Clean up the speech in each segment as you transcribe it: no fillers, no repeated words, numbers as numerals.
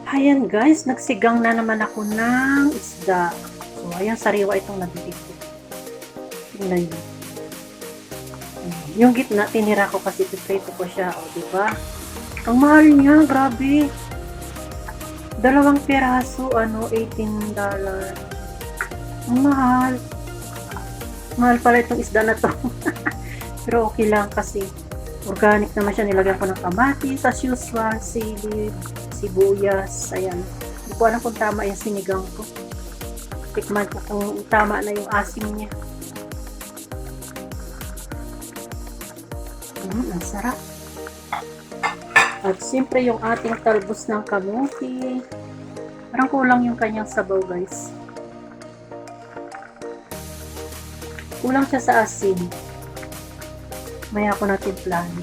Ayan guys, nagsigang na naman ako ng isda. So, ayan, sariwa itong nabili ko. Tingnan nyo. Yung gitna, tinira ko kasi piprito ko siya. O, diba? Ang mahal niya, grabe. 2 piraso, $18. Ang mahal. Mahal pala itong isda na to. Pero okay lang kasi organic naman siya. Nilagyan ko ng kamatis, as usual, sili, sibuyas, ayan. Hindi ko alam kung tama yung sinigang ko. Tikman ko kung tama na yung asim niya. Ang sarap. At siyempre yung ating talbos ng kamuti. Parang kulang yung kanyang sabaw guys. Kulang siya sa asin. Maya ako natin plano.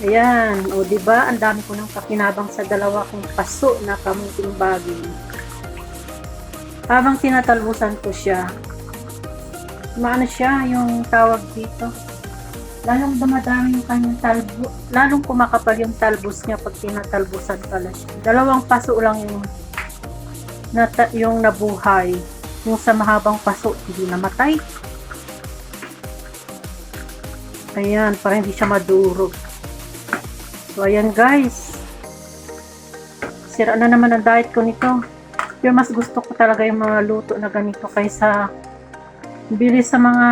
Ayan, o diba, ang dami ko nang kakinabang sa 2 kong paso na kamuting bagay. Habang tinatalbusan ko siya, maano siya, yung tawag dito, lalong dumadami yung kanyang talbo, lalong kumakapal yung talbos niya pag tinatalbusan pala siya. 2 paso lang yung nabuhay. Yung sa mahabang paso, hindi namatay. Ayan, para hindi siya madurog. So, ayan guys. Sira na naman ang diet ko nito. Pero mas gusto ko talaga yung mga luto na ganito kaysa bili sa mga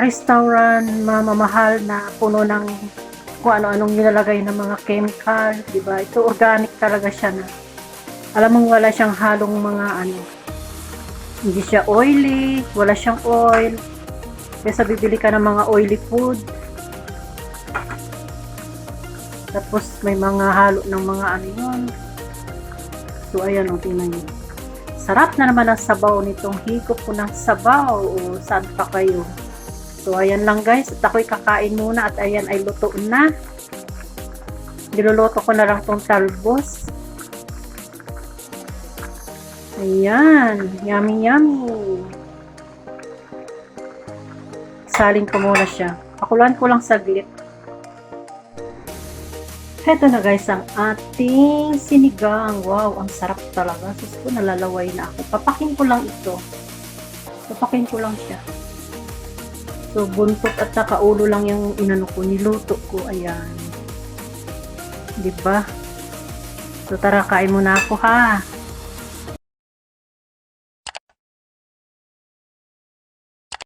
restaurant, mamamahal na puno ng kung ano-anong nilalagay ng mga chemical. Diba? Ito organic talaga siya na. Alam mong wala siyang halong mga hindi siya oily, wala siyang oil. Kaysa bibili ka ng mga oily food. Tapos may mga halo ng mga yun. So ayan, tingnan nyo. Sarap na naman ang sabaw nitong higop ko ng sabaw. O saan pa kayo? So ayan lang guys. At ako'y kakain muna. At ayan ay luto na. Niluluto ko na lang tong talbos. Ayan. Yummy yummy. Salin ko muna siya. Pakuluan ko lang saglit. Heto na guys ang ating sinigang. Wow, ang sarap talaga. Sus ko, nalalaway na ako. Papakin ko lang ito. Papakin ko lang siya. So, buntot at saka ulo lang yung inano ko. Niluto ko. Ayan. Diba? So, tara, kain muna ako ha.